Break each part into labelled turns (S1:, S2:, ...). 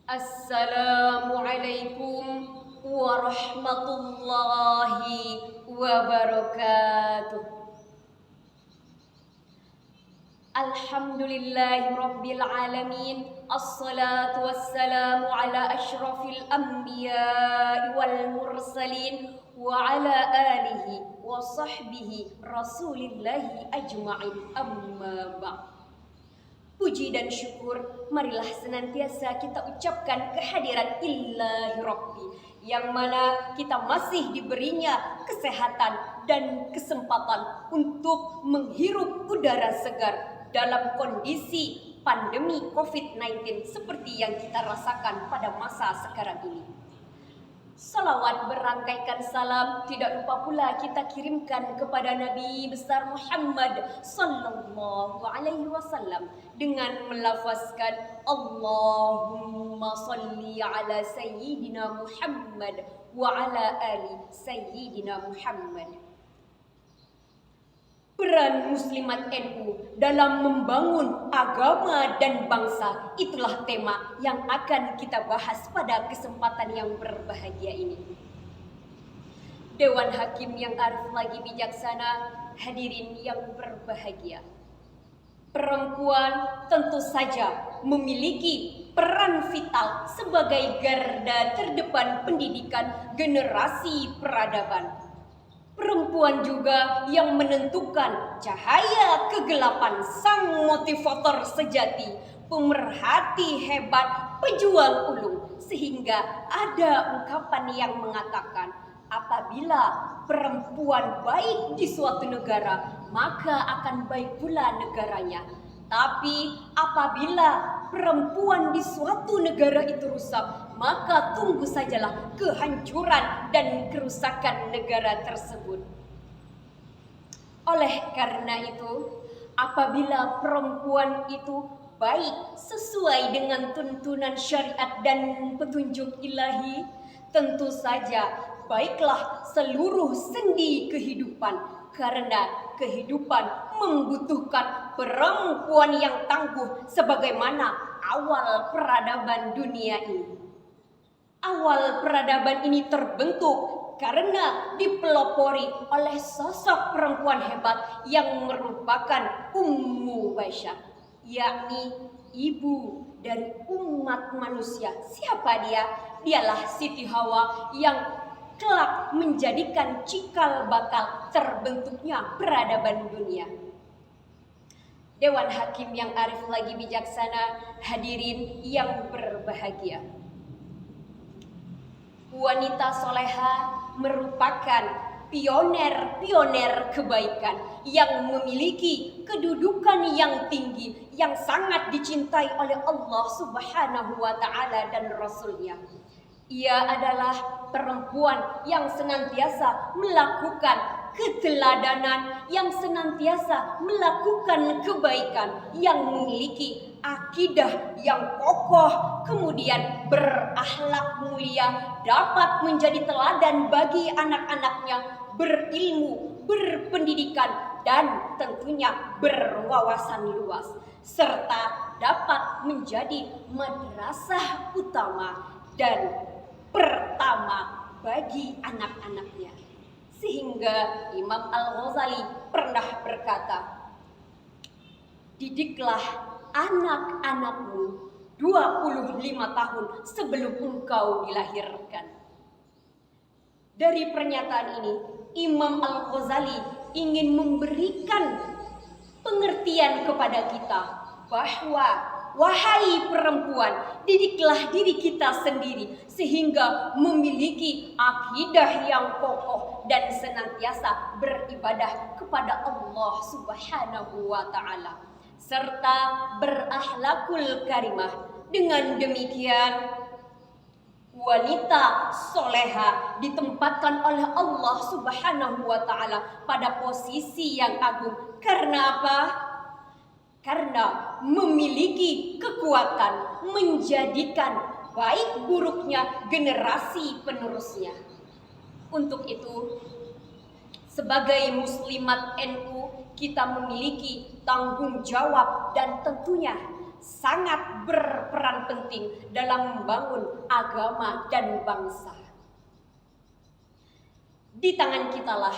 S1: Assalamualaikum warahmatullahi wabarakatuh. Alhamdulillahi rabbil alamin. Assalatu wassalamu ala ashrafil anbiya'i wal mursalin wa ala alihi wa sahbihi rasulillahi ajma'in, amma ba'd. Puji dan syukur marilah senantiasa kita ucapkan kehadiran Ilahi Rabbi, yang mana kita masih diberinya kesehatan dan kesempatan untuk menghirup udara segar dalam kondisi pandemi COVID-19 seperti yang kita rasakan pada masa sekarang ini. Salawat berangkaikan salam tidak lupa pula kita kirimkan kepada Nabi besar Muhammad sallallahu alaihi wasallam dengan melafazkan Allahumma salli ala sayyidina Muhammad wa ala ali sayyidina Muhammad. Peran Muslimat NU dalam membangun agama dan bangsa, itulah tema yang akan kita bahas pada kesempatan yang berbahagia ini. Dewan Hakim yang arif lagi bijaksana, hadirin yang berbahagia. Perempuan tentu saja memiliki peran vital sebagai garda terdepan pendidikan generasi peradaban. Perempuan juga yang menentukan cahaya kegelapan, sang motivator sejati, pemerhati hebat, pejuang ulung. Sehingga ada ungkapan yang mengatakan, apabila perempuan baik di suatu negara, maka akan baik pula negaranya. Tapi apabila perempuan di suatu negara itu rusak, maka tunggu sajalah kehancuran dan kerusakan negara tersebut. Oleh karena itu, apabila perempuan itu baik sesuai dengan tuntunan syariat dan petunjuk ilahi, tentu saja baiklah seluruh sendi kehidupan. Karena kehidupan membutuhkan perempuan yang tangguh sebagaimana awal peradaban dunia ini. Awal peradaban ini terbentuk karena dipelopori oleh sosok perempuan hebat yang merupakan Ummu Bashar, yakni ibu dari umat manusia. Siapa dia? Dialah Siti Hawa yang kelak menjadikan cikal bakal terbentuknya peradaban dunia. Dewan Hakim yang arif lagi bijaksana, hadirin yang berbahagia. Wanita soleha merupakan pioner kebaikan yang memiliki kedudukan yang tinggi, yang sangat dicintai oleh Allah Subhanahu wa Ta'ala dan Rasul-Nya. Ia adalah perempuan yang senantiasa melakukan keteladanan, yang senantiasa melakukan kebaikan, yang memiliki akidah yang kokoh, kemudian berakhlak mulia, dapat menjadi teladan bagi anak-anaknya, berilmu, berpendidikan, dan tentunya berwawasan luas, serta dapat menjadi madrasah utama dan pertama bagi anak-anaknya. Sehingga Imam Al-Ghazali pernah berkata, didiklah anak-anakmu 25 tahun sebelum engkau dilahirkan. Dari pernyataan ini, Imam Al-Ghazali ingin memberikan pengertian kepada kita bahwa wahai perempuan, didiklah diri kita sendiri sehingga memiliki akidah yang kokoh dan senantiasa beribadah kepada Allah Subhanahu wa Ta'ala serta berakhlakul karimah. Dengan demikian, wanita soleha ditempatkan oleh Allah Subhanahu wa Ta'ala pada posisi yang agung. Karena apa? Karena memiliki kekuatan menjadikan baik buruknya generasi penerusnya. Untuk itu, sebagai muslimat NU, kita memiliki tanggung jawab dan tentunya sangat berperan penting dalam membangun agama dan bangsa. Di tangan kitalah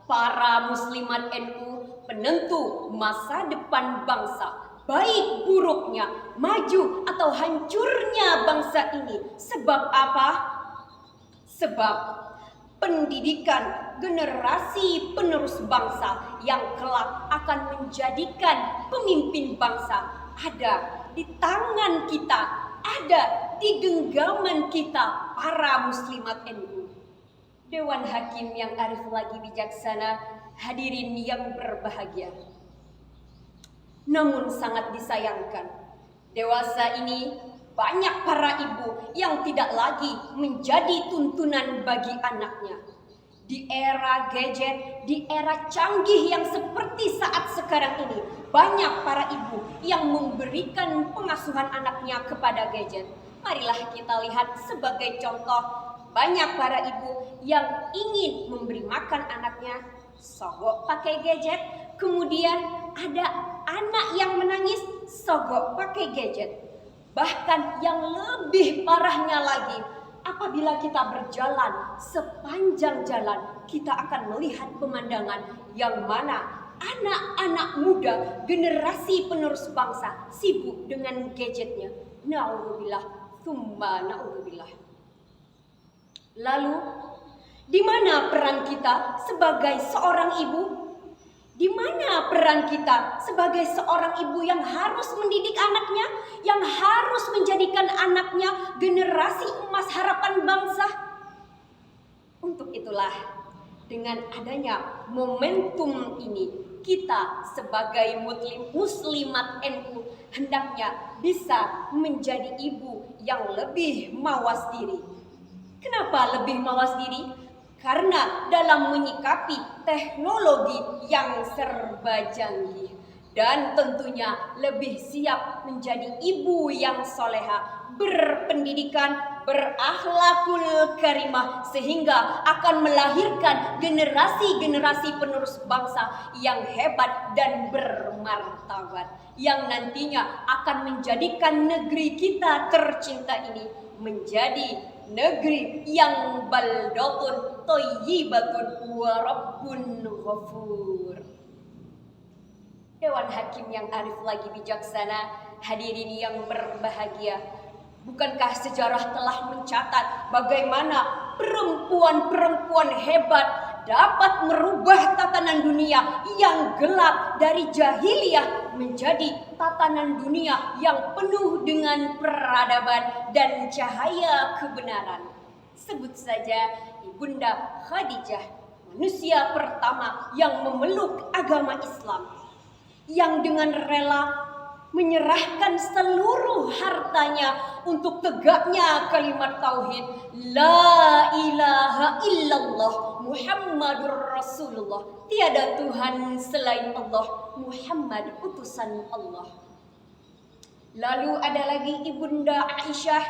S1: para muslimat NU penentu masa depan bangsa, baik buruknya, maju atau hancurnya bangsa ini. Sebab apa? Sebab pendidikan generasi penerus bangsa yang kelak akan menjadikan pemimpin bangsa ada di tangan kita, ada di genggaman kita para muslimat NU. Dewan Hakim yang arif lagi bijaksana, hadirin yang berbahagia. Namun sangat disayangkan, dewasa ini banyak para ibu yang tidak lagi menjadi tuntunan bagi anaknya. Di era gadget, di era canggih yang seperti saat sekarang ini, banyak para ibu yang memberikan pengasuhan anaknya kepada gadget. Marilah kita lihat sebagai contoh, banyak para ibu yang ingin memberi makan anaknya, sogok pakai gadget. Kemudian ada anak yang menangis, sogok pakai gadget. Bahkan yang lebih parahnya lagi, apabila kita berjalan sepanjang jalan, kita akan melihat pemandangan yang mana anak-anak muda, generasi penerus bangsa sibuk dengan gadgetnya. Na'udzubillah, tsumma na'udzubillah. Lalu, di mana peran kita sebagai seorang ibu? Di mana peran kita sebagai seorang ibu yang harus mendidik anaknya, yang harus menjadikan anaknya generasi emas harapan bangsa? Untuk itulah, dengan adanya momentum ini, kita sebagai muslimat NU hendaknya bisa menjadi ibu yang lebih mawas diri. Kenapa lebih mawas diri? Karena dalam menyikapi teknologi yang serba canggih dan tentunya lebih siap menjadi ibu yang soleha, berpendidikan, berakhlakul karimah, sehingga akan melahirkan generasi-generasi penerus bangsa yang hebat dan bermartabat, yang nantinya akan menjadikan negeri kita tercinta ini menjadi negeri yang baldatun thayyibatun wa rabbun ghafur. Dewan Hakim yang arif lagi bijaksana, hadirin yang berbahagia, bukankah sejarah telah mencatat bagaimana perempuan-perempuan hebat dapat merubah tatanan dunia yang gelap dari jahiliyah menjadi tatanan dunia yang penuh dengan peradaban dan cahaya kebenaran. Sebut saja Ibunda Khadijah, manusia pertama yang memeluk agama Islam, yang dengan rela menyerahkan seluruh hartanya untuk tegaknya kalimat tauhid la ilaha illallah Muhammadur Rasulullah, tiada Tuhan selain Allah, Muhammad utusan Allah. Lalu ada lagi Ibunda Aisyah,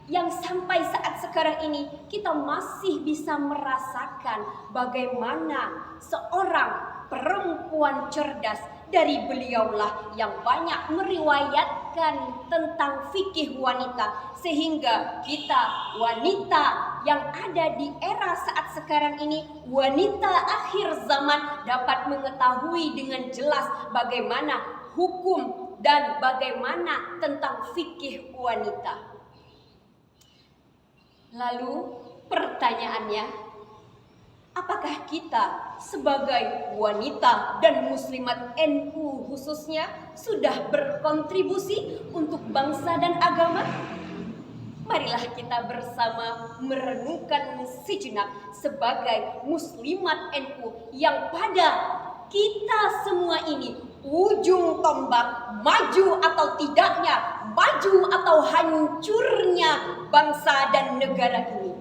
S1: yang sampai saat sekarang ini kita masih bisa merasakan bagaimana seorang perempuan cerdas dari beliaulah yang banyak meriwayatkan tentang fikih wanita, sehingga kita wanita yang ada di era saat sekarang ini, wanita akhir zaman, dapat mengetahui dengan jelas bagaimana hukum dan bagaimana tentang fikih wanita. Lalu pertanyaannya, apakah kita sebagai wanita dan muslimat NU khususnya sudah berkontribusi untuk bangsa dan agama? Marilah kita bersama merenungkan sejenak sebagai muslimat NU yang pada kita semua ini ujung tombak maju atau tidaknya, maju atau hancurnya bangsa dan negara ini.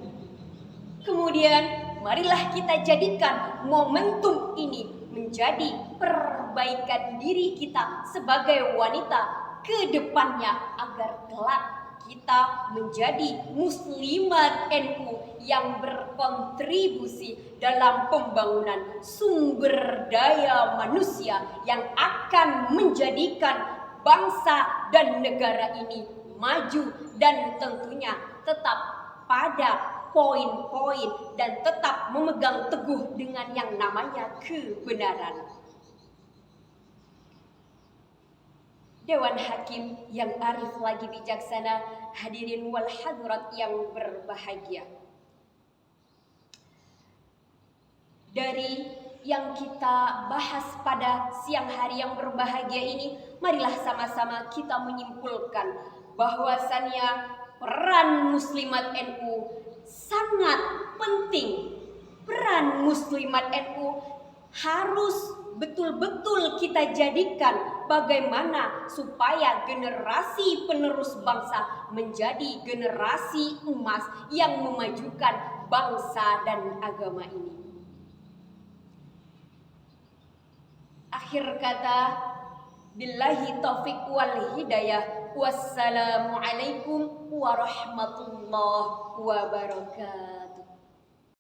S1: Kemudian marilah kita jadikan momentum ini menjadi perbaikan diri kita sebagai wanita ke depannya, agar kelak kita menjadi muslimat NU yang berkontribusi dalam pembangunan sumber daya manusia yang akan menjadikan bangsa dan negara ini maju dan tentunya tetap pada poin-poin dan tetap memegang teguh dengan yang namanya kebenaran. Dewan Hakim yang arif lagi bijaksana, hadirin wal hadirat yang berbahagia. Dari yang kita bahas pada siang hari yang berbahagia ini, marilah sama-sama kita menyimpulkan bahwasannya peran Muslimat NU sangat penting. Peran Muslimat NU harus betul-betul kita jadikan bagaimana supaya generasi penerus bangsa menjadi generasi emas yang memajukan bangsa dan agama ini. Akhir kata, billahi taufiq wal hidayah. Wassalamualaikum warahmatullahi wabarakatuh.